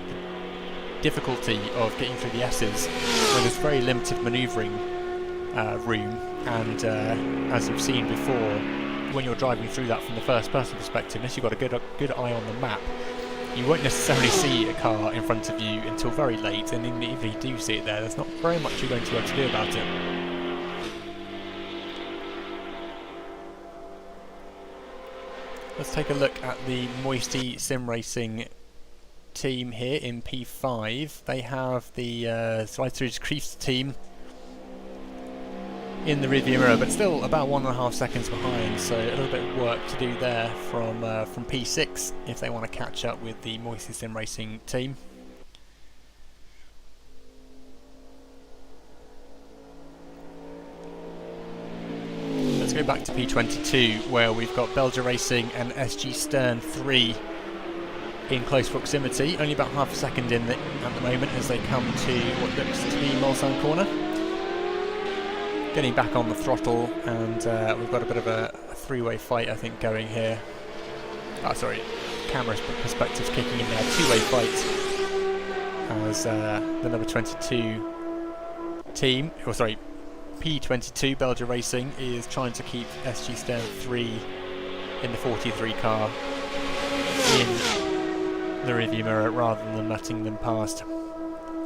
difficulty of getting through the S's, where there's very limited manoeuvring room, and as you've seen before, when you're driving through that from the first person perspective, unless you've got a good eye on the map, you won't necessarily see a car in front of you until very late, and even if you do see it there's not very much you're going to be able to do about it. Let's take a look at the Moisty SimRacing team here in P5. They have the Slide Through Crease team in the rearview mirror, but still about 1.5 seconds behind, so a little bit of work to do there from P6 if they want to catch up with the Moisty SimRacing team. Let's go back to P22, where we've got THRacing and SG Stern 3 in close proximity, only about half a second in at the moment as they come to what looks to be Mulsanne corner. Getting back on the throttle, and we've got a bit of a three-way fight I think going here. Oh sorry, camera perspective's kicking in there. Two-way fight as the number 22 team, or sorry, P22 THRacing is trying to keep SG Stern 3 in the 43 car in the rearview mirror rather than letting them past.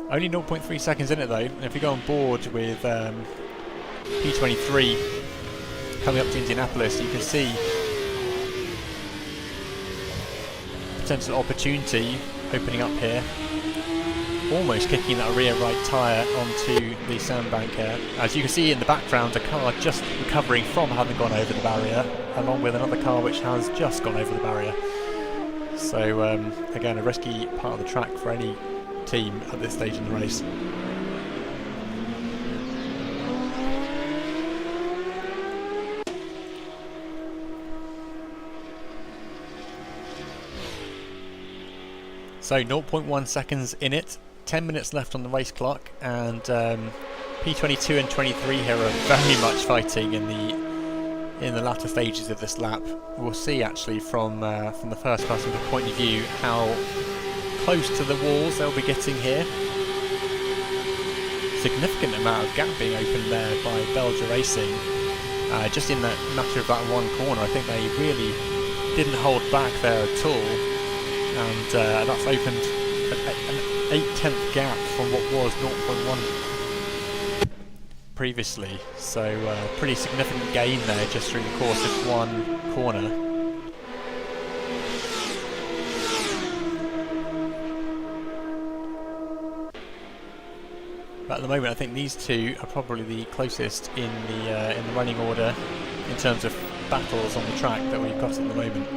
Only 0.3 seconds in it though, and if you go on board with P23 coming up to Indianapolis, you can see potential opportunity opening up here. Almost kicking that rear right tyre onto the sandbank here. As you can see in the background, a car just recovering from having gone over the barrier, along with another car which has just gone over the barrier. So again, a risky part of the track for any team at this stage in the race. So 0.1 seconds in it, 10 minutes left on the race clock, and P22 and 23 here are very much fighting in the latter stages of this lap. We'll see actually from the first person point of view how close to the walls they'll be getting here. Significant amount of gap being opened there by THRacing. Just in that matter of that one corner, I think they really didn't hold back there at all. And that's opened an 8/10 gap from what was 0.1 previously, so pretty significant gain there just through the course of one corner. But at the moment I think these two are probably the closest in the running order in terms of battles on the track that we've got at the moment.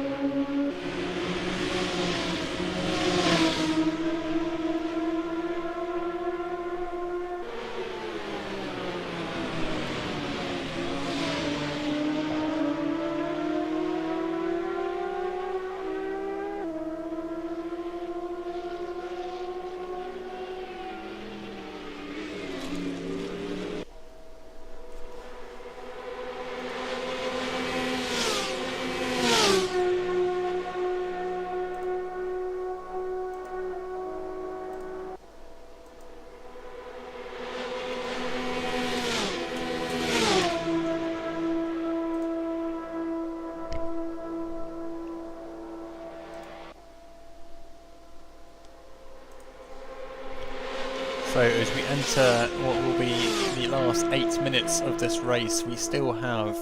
So as we enter what will be the last 8 minutes of this race, we still have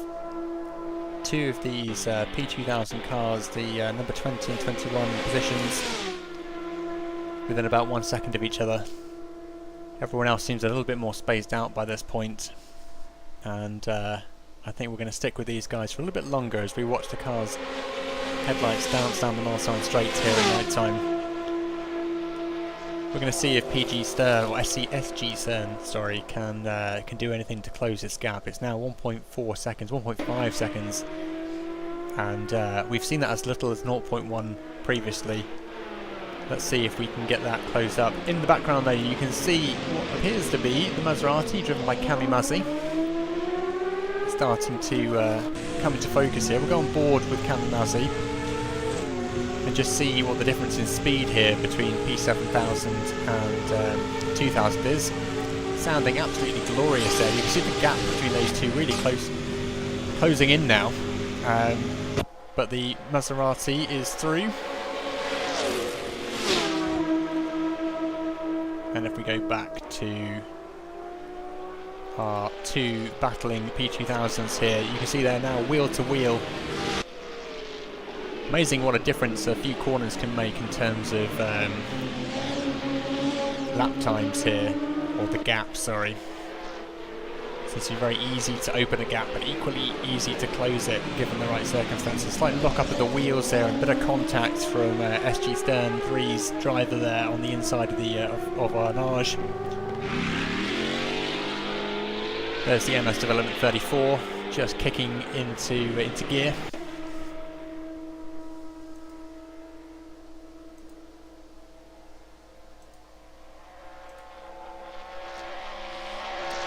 two of these P2000 cars, the number 20 and 21 positions, within about 1 second of each other. Everyone else seems a little bit more spaced out by this point, and I think we're going to stick with these guys for a little bit longer as we watch the cars' headlights dance down the Mulsanne straight here at night time. We're going to see if PG Stern, or SG Stern, sorry, can do anything to close this gap. It's now 1.4 seconds, 1.5 seconds, and we've seen that as little as 0.1 previously. Let's see if we can get that closed up. In the background there you can see what appears to be the Maserati driven by Cami Mazzi. Starting to come into focus here. We'll go on board with Cami Mazzi and just see what the difference in speed here between P7000 and 2000 is. Sounding absolutely glorious there. You can see the gap between those two really closing in now. But the Maserati is through. And if we go back to our two battling P2000s here, you can see they're now wheel to wheel. Amazing what a difference a few corners can make in terms of lap times here, or the gap, sorry. So it's very easy to open a gap, but equally easy to close it given the right circumstances. Slight lock up of the wheels there, and a bit of contact from SG Stern 3's driver there on the inside of the of our nage. There's the MS Development 34 just kicking into gear.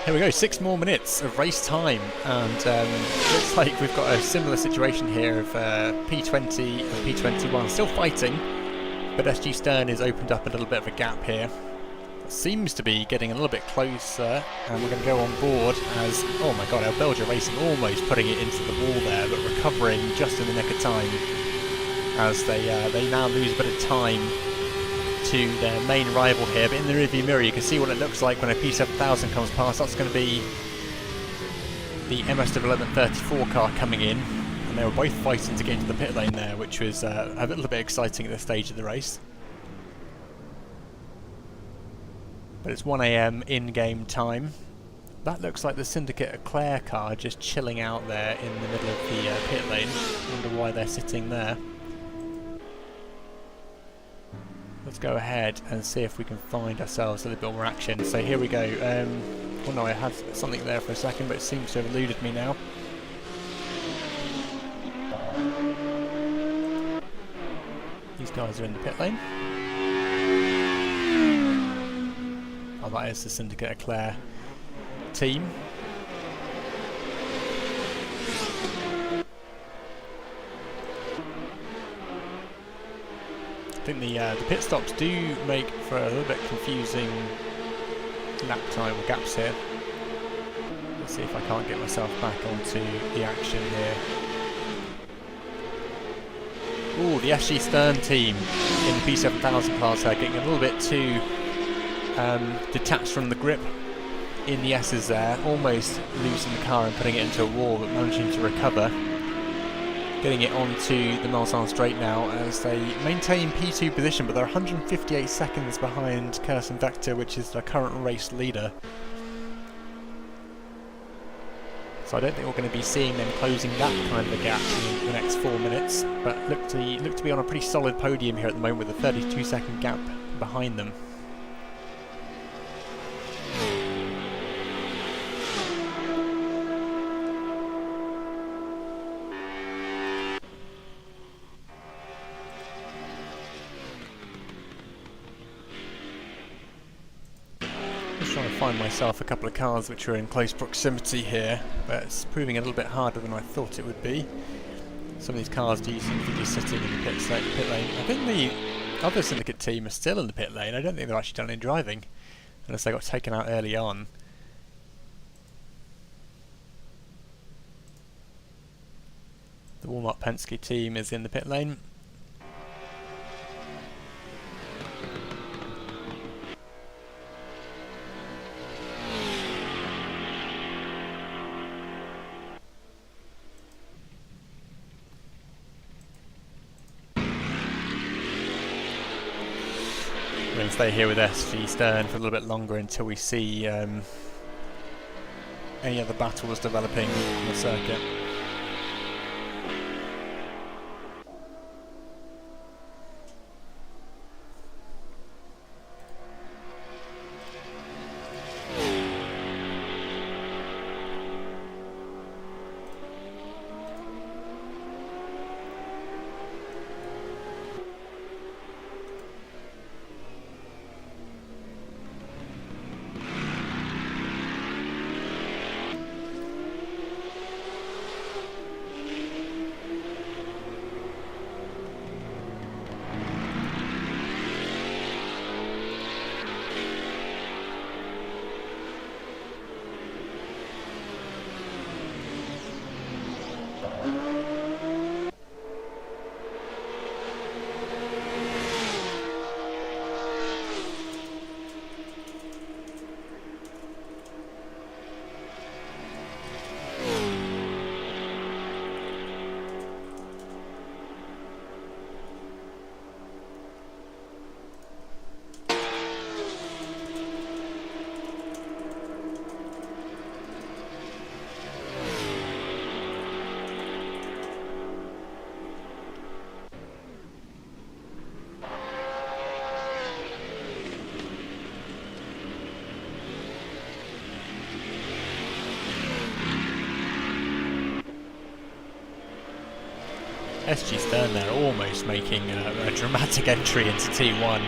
Here we go, 6 more minutes of race time, and looks like we've got a similar situation here of P20 and P21 still fighting, but SG Stern has opened up a little bit of a gap here. It seems to be getting a little bit closer, and we're going to go on board as, oh my god, our Belgian Racing almost putting it into the wall there, but recovering just in the nick of time as they now lose a bit of time to their main rival here. But in the rearview mirror you can see what it looks like when a P7000 comes past. That's going to be the MS Development 34 car coming in, and they were both fighting to get into the pit lane there, which was a little bit exciting at this stage of the race. But it's 1 AM in-game time. That looks like the Syndicate Eclair car just chilling out there in the middle of the pit lane. Wonder why they're sitting there. Let's go ahead and see if we can find ourselves a little bit more action. So here we go. Oh no, I had something there for a second, but it seems to have eluded me now. These guys are in the pit lane. Oh, that is the Syndicate Eclair team. I think the pit stops do make for a little bit confusing lap time or gaps here. Let's see if I can't get myself back onto the action here. Ooh, the SG Stern team in the P7000 class are getting a little bit too detached from the grip in the S's there, almost losing the car and putting it into a wall, but managing to recover. Getting it onto the Mulsanne straight now as they maintain P2 position, but they're 158 seconds behind Curse and Vector, which is the current race leader. So I don't think we're going to be seeing them closing that kind of a gap in the next 4 minutes, but look to be on a pretty solid podium here at the moment with a 32-second gap behind them. Find myself a couple of cars which are in close proximity here, but it's proving a little bit harder than I thought it would be. Some of these cars do seem to be just sitting in the pit lane. I think the other Syndicate team are still in the pit lane. I don't think they're actually done any driving, unless they got taken out early on. The Walmart Penske team is in the pit lane. We're going to stay here with SG Stern for a little bit longer until we see any other battles developing on the circuit. SG Stern there almost making a dramatic entry into T1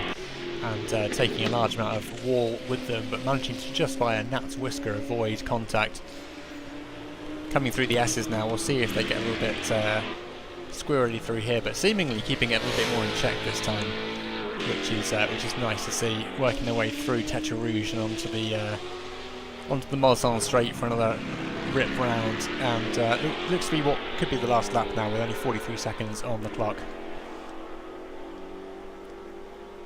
and taking a large amount of wall with them, but managing to just by a gnat's whisker avoid contact. Coming through the S's now, we'll see if they get a little bit squirrely through here, but seemingly keeping it a little bit more in check this time, which is nice to see, working their way through THR and onto the Mulsanne straight for another rip round, and it looks to be what could be the last lap now with only 43 seconds on the clock.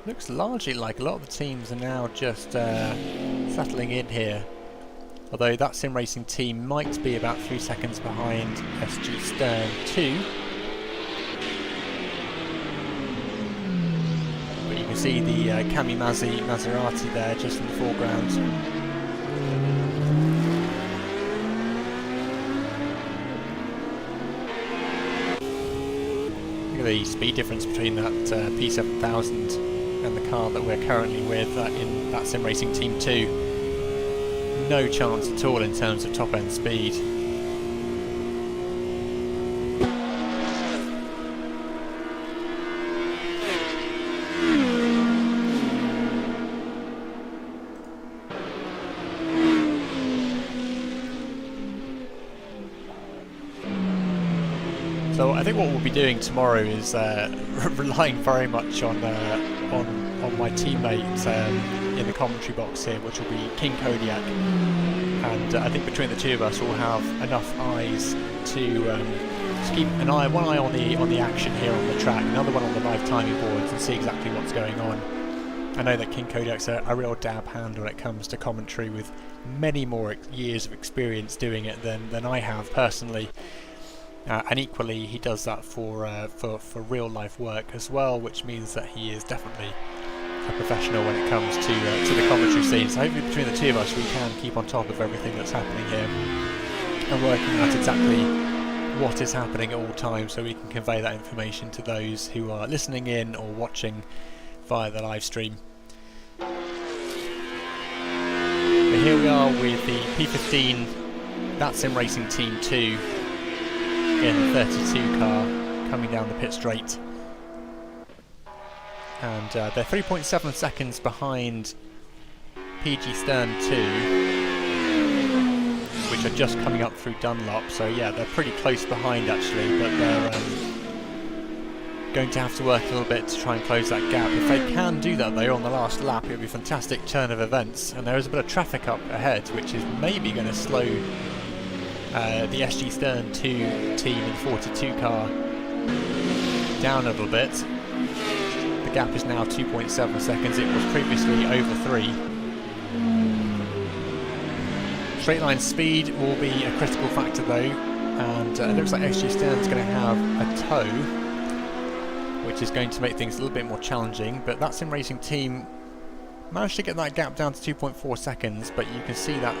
Looks largely like a lot of the teams are now just settling in here, although that SimRacing team might be about 3 seconds behind SG Stern 2. But you can see the Cami Maserati there just in the foreground. The speed difference between that P7000 and the car that we're currently with in that SimRacing Team 2. No chance at all in terms of top end speed. So I think what we'll be doing tomorrow is relying very much on my teammate in the commentary box here, which will be King-Kodiak, and I think between the two of us we'll have enough eyes to keep one eye on the action here on the track, another one on the live timing boards, and see exactly what's going on. I know that King-Kodiak's a real dab hand when it comes to commentary, with many more years of experience doing it than I have personally. And equally, he does that for real life work as well, which means that he is definitely a professional when it comes to the commentary scene. So hopefully between the two of us we can keep on top of everything that's happening here and working out exactly what is happening at all times, so we can convey that information to those who are listening in or watching via the live stream. But here we are with the P15, that's SimRacing Team 2. In the 32 car coming down the pit straight, and they're 3.7 seconds behind PG Stern 2, which are just coming up through Dunlop, so yeah, they're pretty close behind actually, but they're going to have to work a little bit to try and close that gap. If they can do that though on the last lap, it would be a fantastic turn of events, and there is a bit of traffic up ahead which is maybe going to slow the SG Stern 2 team in 42 car down a little bit. The gap is now 2.7 seconds, it was previously over 3. Straight line speed will be a critical factor though, and it looks like SG Stern's going to have a tow, which is going to make things a little bit more challenging, but that SimRacing team managed to get that gap down to 2.4 seconds, but you can see that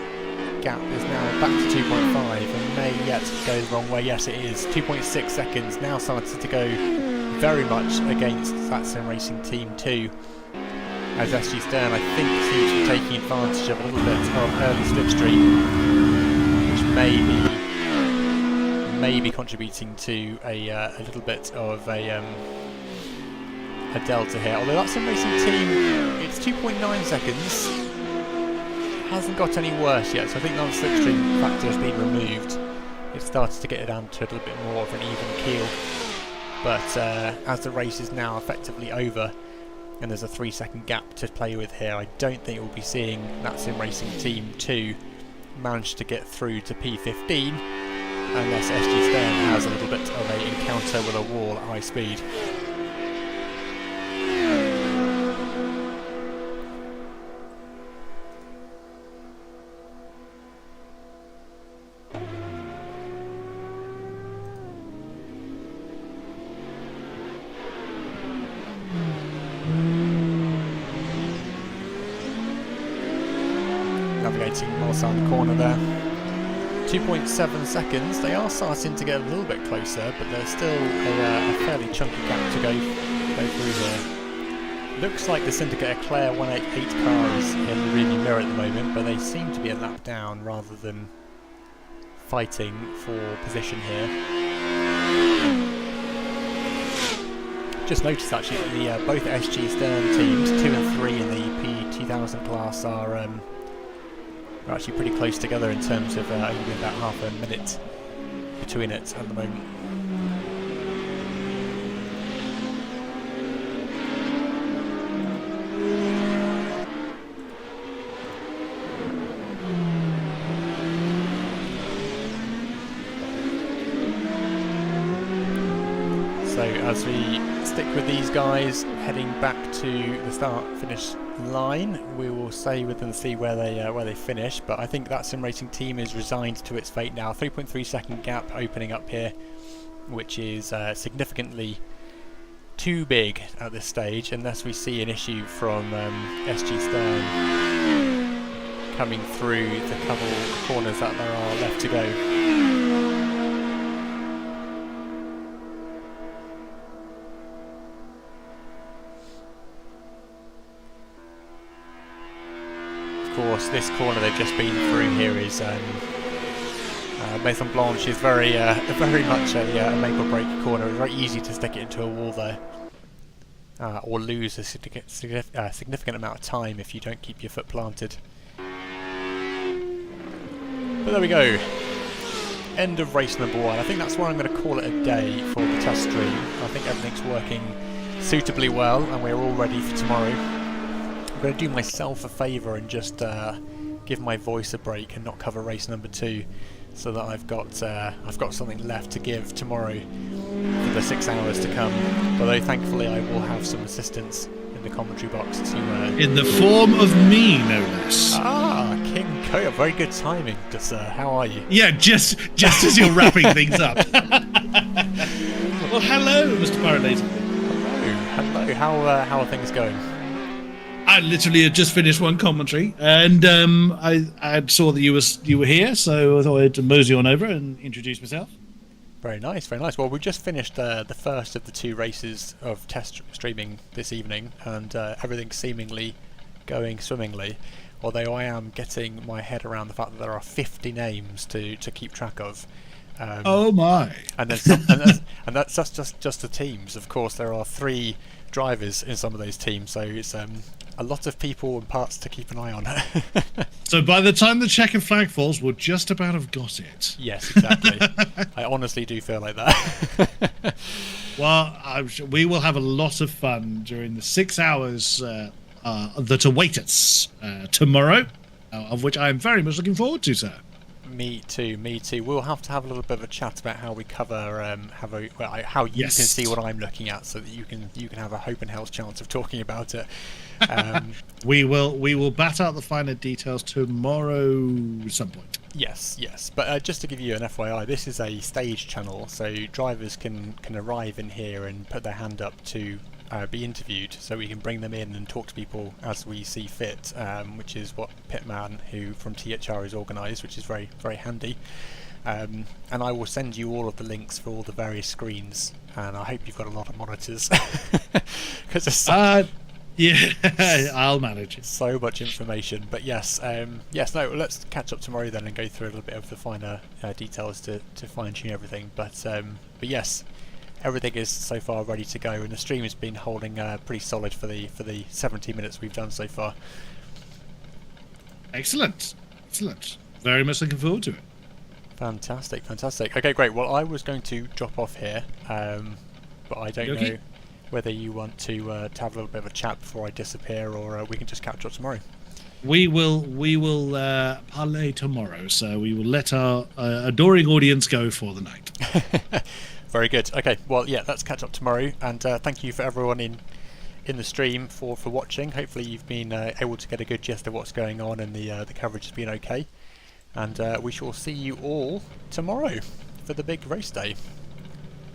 gap is now back to 2.5 and may yet go the wrong way. Yes, it is 2.6 seconds now, started to go very much against that SimRacing Team 2, as SG Stern I think seems to be taking advantage of a little bit of early slipstream, which may be contributing to a little bit of a delta here, although that SimRacing team, it's 2.9 seconds, hasn't got any worse yet, so I think that slipstream factor has been removed. It started to get it down to a little bit more of an even keel, but as the race is now effectively over and there's a 3-second gap to play with here, I don't think we'll be seeing that SimRacing Team 2 manage to get through to P15 unless SG Stern has a little bit of an encounter with a wall at high speed. Navigating Mulsanne corner there. 2.7 seconds. They are starting to get a little bit closer, but there's still a fairly chunky gap to go through here. Looks like the Syndicate Eclair 188 car is in the rearview mirror at the moment, but they seem to be a lap down rather than fighting for position here. just noticed actually that the both SG Stern teams, 2 and 3 in the P2000 class, are actually pretty close together in terms of only about half a minute between it at the moment. So as we stick with these guys heading back to the start-finish line, we will stay with them and see where they finish. But I think that SimRacing team is resigned to its fate now. 3.3 second gap opening up here, which is significantly too big at this stage, unless we see an issue from SG Stern coming through the couple of corners that there are left to go. Of course, this corner they've just been through here is Maison Blanche is very much a make or break corner. It's very easy to stick it into a wall there, or lose a significant amount of time if you don't keep your foot planted. But there we go. End of race number 1. I think that's where I'm going to call it a day for the test stream. I think everything's working suitably well, and we're all ready for tomorrow. I'm going to do myself a favour and just give my voice a break and not cover race number 2, so that I've got something left to give tomorrow for the 6 hours to come. Although thankfully I will have some assistance in the commentary box to in the form of me, no less. Ah, King-Kodiak, very good timing, sir. How are you? Yeah, just as you're wrapping things up. Well, hello, Mr. PirateLaser. Hello. How are things going? I literally had just finished one commentary, and I saw that you were here, so I thought I'd mosey on over and introduce myself. Very nice, very nice. Well, we just finished the first of the 2 races of test streaming this evening, and everything's seemingly going swimmingly. Although I am getting my head around the fact that there are 50 names to keep track of. Oh my! And that's just the teams. Of course, there are 3 drivers in some of those teams, so it's a lot of people and parts to keep an eye on. So by the time the checkered flag falls, we'll just about have got it. Yes, exactly. I honestly do feel like that. Well, we will have a lot of fun during the 6 hours that await us tomorrow, of which I am very much looking forward to, sir. Me too. We'll have to have a little bit of a chat about how we cover how you can see what I'm looking at, so that you can have a hope and hell's chance of talking about it. We will bat out the finer details tomorrow at some point. Yes. But just to give you an FYI, this is a stage channel, so drivers can arrive in here and put their hand up to be interviewed, so we can bring them in and talk to people as we see fit, which is what Pitman, who from THR, is organised, which is very, very handy. And I will send you all of the links for all the various screens, and I hope you've got a lot of monitors, because there's yeah, I'll manage it. So much information. But yes, let's catch up tomorrow then and go through a little bit of the finer details to fine tune everything. But yes, everything is so far ready to go, and the stream has been holding pretty solid for the 70 minutes we've done so far. Excellent. Very much looking forward to it. Fantastic. Okay, great. Well, I was going to drop off here, but I don't know whether you want to have a little bit of a chat before I disappear, or we can just catch up tomorrow. We will parlay tomorrow, so we will let our adoring audience go for the night. Very good. Okay, well, yeah, let's catch up tomorrow, and thank you for everyone in the stream for watching. Hopefully you've been able to get a good gist of what's going on, and the coverage has been okay. And we shall see you all tomorrow for the big race day.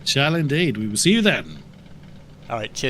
Shall indeed. We will see you then. All right, cheers.